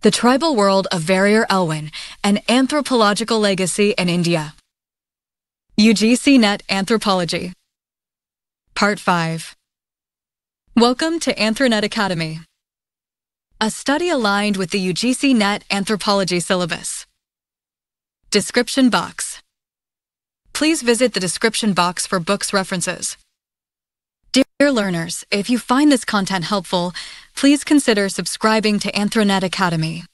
The Tribal World of Verrier Elwyn, an Anthropological Legacy in India. UGC-NET Anthropology. Part 5. Welcome to AnthroNet Academy, a study aligned with the UGC-NET Anthropology syllabus. Description box. Please visit the description box for books references. Dear learners, if you find this content helpful, please consider subscribing to AnthroNet Academy.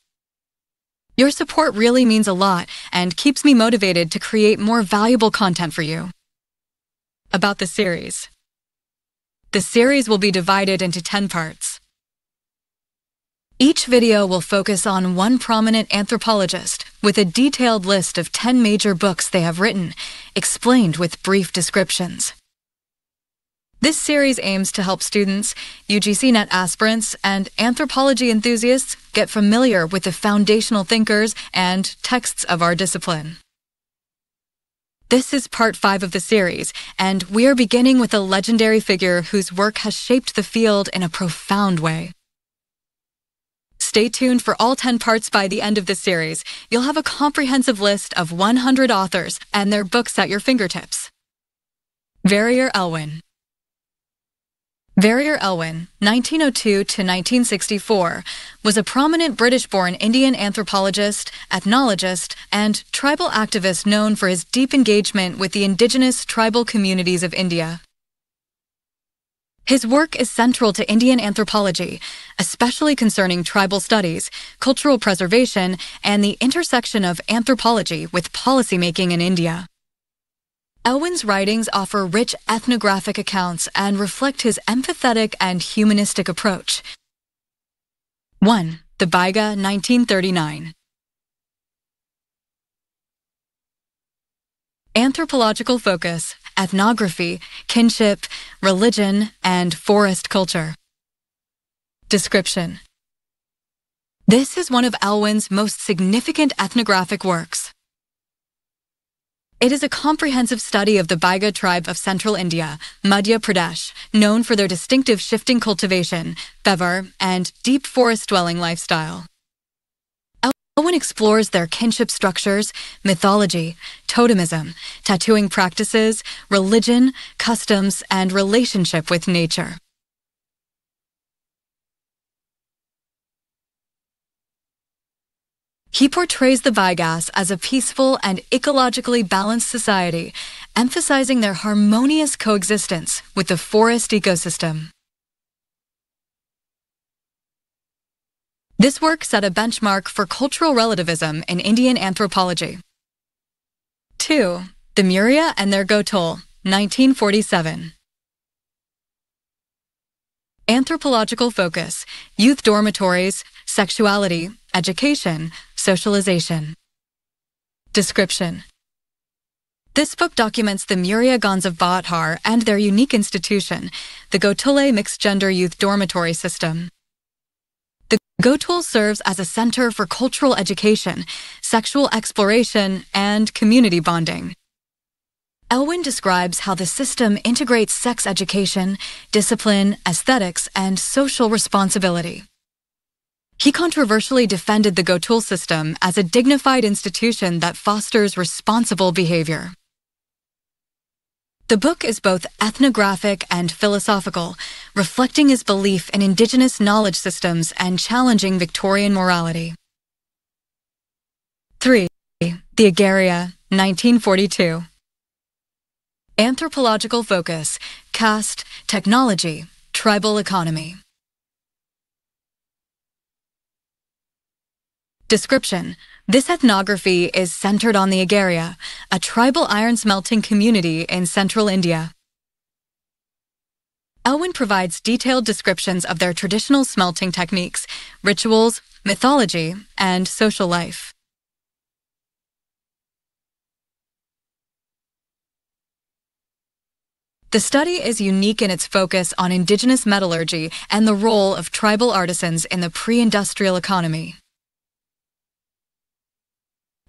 Your support really means a lot and keeps me motivated to create more valuable content for you. About the series. The series will be divided into 10 parts. Each video will focus on one prominent anthropologist with a detailed list of 10 major books they have written, explained with brief descriptions. This series aims to help students, UGC-NET aspirants, and anthropology enthusiasts get familiar with the foundational thinkers and texts of our discipline. This is part 5 of the series, and we are beginning with a legendary figure whose work has shaped the field in a profound way. Stay tuned for all 10 parts by the end of this series. You'll have a comprehensive list of 100 authors and their books at your fingertips. Verrier Elwyn. Verrier Elwyn, 1902 to 1964, was a prominent British-born Indian anthropologist, ethnologist, and tribal activist known for his deep engagement with the indigenous tribal communities of India. His work is central to Indian anthropology, especially concerning tribal studies, cultural preservation, and the intersection of anthropology with policymaking in India. Elwyn's writings offer rich ethnographic accounts and reflect his empathetic and humanistic approach. 1. The Baiga, 1939. Anthropological focus, ethnography, kinship, religion, and forest culture. Description. This is one of Elwyn's most significant ethnographic works. It is a comprehensive study of the Baiga tribe of central India, Madhya Pradesh, known for their distinctive shifting cultivation, bevar, and deep forest-dwelling lifestyle. Elwyn explores their kinship structures, mythology, totemism, tattooing practices, religion, customs, and relationship with nature. He portrays the Baigas as a peaceful and ecologically balanced society, emphasizing their harmonious coexistence with the forest ecosystem. This work set a benchmark for cultural relativism in Indian anthropology. 2. The Muria and their Gotol, 1947. Anthropological focus, youth dormitories, sexuality, education, socialization. Description. This book documents the Muria Gans of Bhathar and their unique institution, the Gotole mixed-gender youth dormitory system. The Gotol serves as a center for cultural education, sexual exploration, and community bonding. Elwyn describes how the system integrates sex education, discipline, aesthetics, and social responsibility. He controversially defended the Gotol system as a dignified institution that fosters responsible behavior. The book is both ethnographic and philosophical, reflecting his belief in indigenous knowledge systems and challenging Victorian morality. 3. The Agaria, 1942. Anthropological focus, caste, technology, tribal economy. Description. This ethnography is centered on the Agaria, a tribal iron smelting community in central India. Elwyn provides detailed descriptions of their traditional smelting techniques, rituals, mythology, and social life. The study is unique in its focus on indigenous metallurgy and the role of tribal artisans in the pre-industrial economy.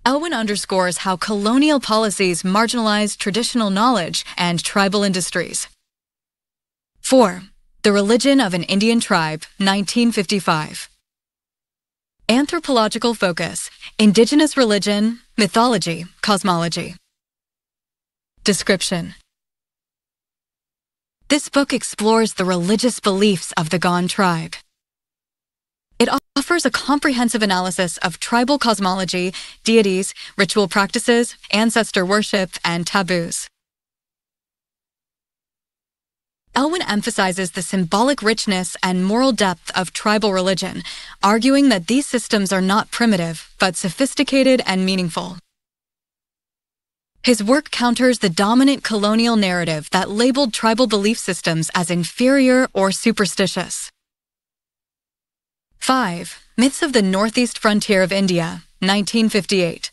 Elwyn underscores how colonial policies marginalized traditional knowledge and tribal industries. 4. The Religion of an Indian Tribe, 1955. Anthropological focus, indigenous religion, mythology, cosmology. Description. This book explores the religious beliefs of the Gond tribe. It offers a comprehensive analysis of tribal cosmology, deities, ritual practices, ancestor worship, and taboos. Elwin emphasizes the symbolic richness and moral depth of tribal religion, arguing that these systems are not primitive, but sophisticated and meaningful. His work counters the dominant colonial narrative that labeled tribal belief systems as inferior or superstitious. 5. Myths of the Northeast Frontier of India, 1958.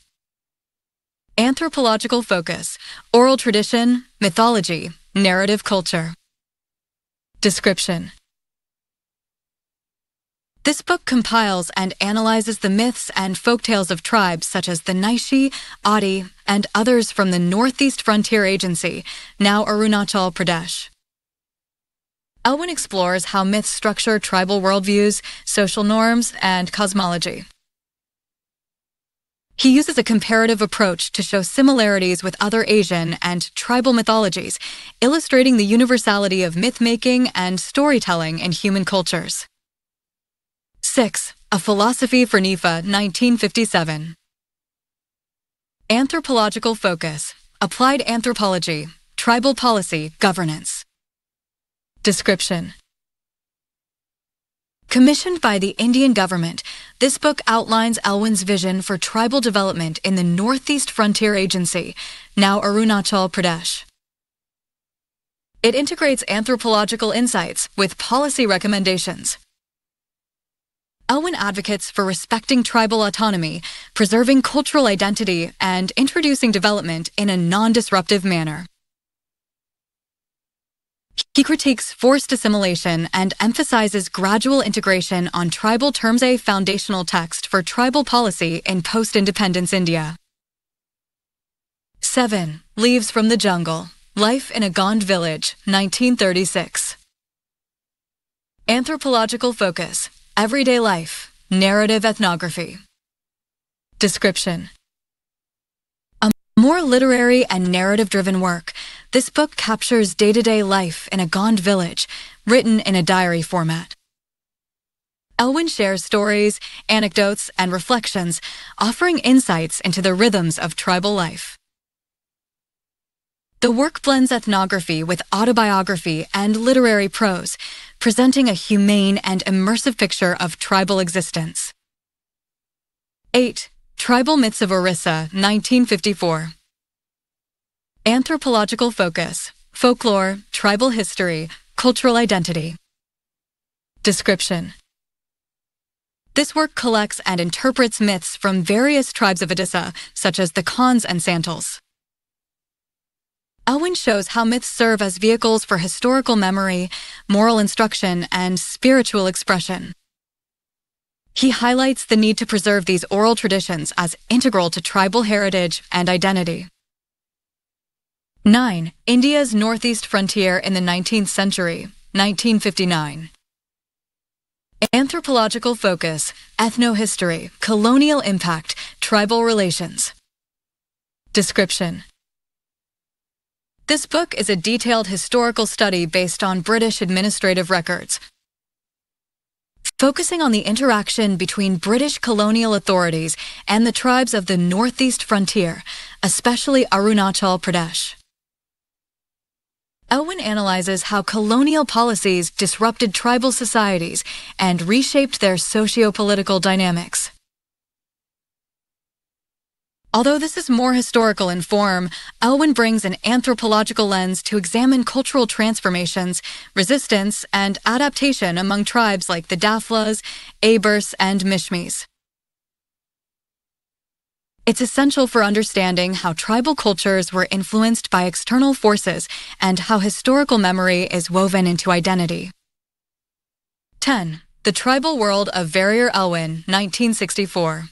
Anthropological focus, oral tradition, mythology, narrative culture. Description. This book compiles and analyzes the myths and folktales of tribes such as the Naishi, Adi, and others from the Northeast Frontier Agency, now Arunachal Pradesh. Elwin explores how myths structure tribal worldviews, social norms, and cosmology. He uses a comparative approach to show similarities with other Asian and tribal mythologies, illustrating the universality of myth-making and storytelling in human cultures. 6. A Philosophy for Nifa, 1957. Anthropological focus, applied anthropology, tribal policy, governance. Description. Commissioned by the Indian government, this book outlines Elwin's vision for tribal development in the Northeast Frontier Agency, now Arunachal Pradesh. It integrates anthropological insights with policy recommendations. Elwin advocates for respecting tribal autonomy, preserving cultural identity, and introducing development in a non-disruptive manner. He critiques forced assimilation and emphasizes gradual integration on tribal terms, a foundational text for tribal policy in post-independence India. 7. Leaves from the Jungle, Life in a Gond Village, 1936. Anthropological focus, everyday life, narrative ethnography. Description. A more literary and narrative-driven work, this book captures day-to-day life in a Gond village, written in a diary format. Elwin shares stories, anecdotes, and reflections, offering insights into the rhythms of tribal life. The work blends ethnography with autobiography and literary prose, presenting a humane and immersive picture of tribal existence. 8. Tribal Myths of Orissa, 1954. Anthropological focus, folklore, tribal history, cultural identity. Description. This work collects and interprets myths from various tribes of Odisha, such as the Khans and Santals. Elwin shows how myths serve as vehicles for historical memory, moral instruction, and spiritual expression. He highlights the need to preserve these oral traditions as integral to tribal heritage and identity. 9. India's Northeast Frontier in the 19th Century, 1959. Anthropological focus, ethnohistory, colonial impact, tribal relations. Description. This book is a detailed historical study based on British administrative records, focusing on the interaction between British colonial authorities and the tribes of the Northeast Frontier, especially Arunachal Pradesh. Elwin analyzes how colonial policies disrupted tribal societies and reshaped their socio-political dynamics. Although this is more historical in form, Elwin brings an anthropological lens to examine cultural transformations, resistance, and adaptation among tribes like the Daflas, Abers, and Mishmis. It's essential for understanding how tribal cultures were influenced by external forces and how historical memory is woven into identity. 10. The Tribal World of Verrier Elwin, 1964.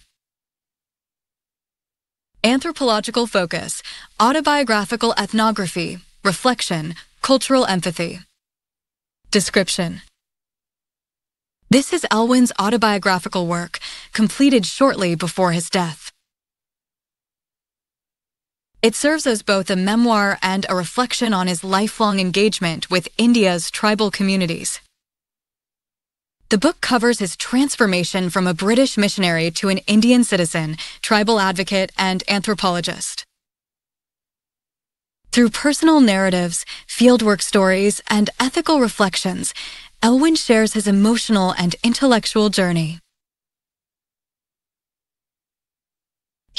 Anthropological focus, autobiographical ethnography, reflection, cultural empathy. Description. This is Elwin's autobiographical work, completed shortly before his death. It serves as both a memoir and a reflection on his lifelong engagement with India's tribal communities. The book covers his transformation from a British missionary to an Indian citizen, tribal advocate, and anthropologist. Through personal narratives, fieldwork stories, and ethical reflections, Elwyn shares his emotional and intellectual journey.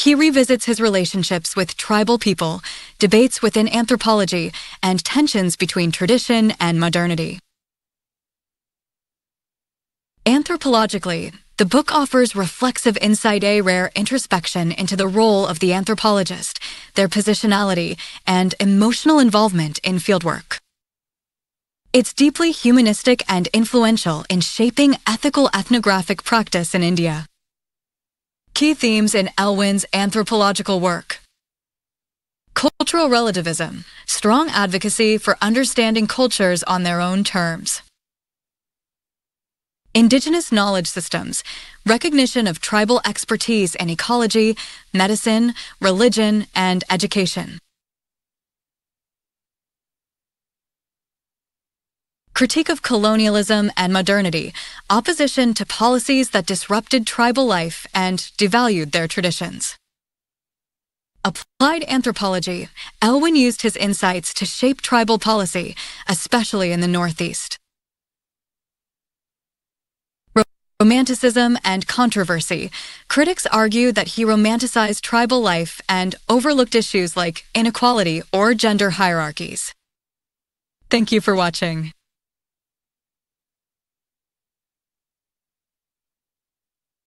He revisits his relationships with tribal people, debates within anthropology, and tensions between tradition and modernity. Anthropologically, the book offers reflexive insight, a rare introspection into the role of the anthropologist, their positionality, and emotional involvement in fieldwork. It's deeply humanistic and influential in shaping ethical ethnographic practice in India. Key themes in Elwyn's anthropological work: cultural relativism, strong advocacy for understanding cultures on their own terms. Indigenous knowledge systems, recognition of tribal expertise in ecology, medicine, religion, and education. Critique of colonialism and modernity, opposition to policies that disrupted tribal life and devalued their traditions. Applied anthropology, Elwyn used his insights to shape tribal policy, especially in the Northeast. Romanticism and controversy. Critics argue that he romanticized tribal life and overlooked issues like inequality or gender hierarchies. Thank you for watching.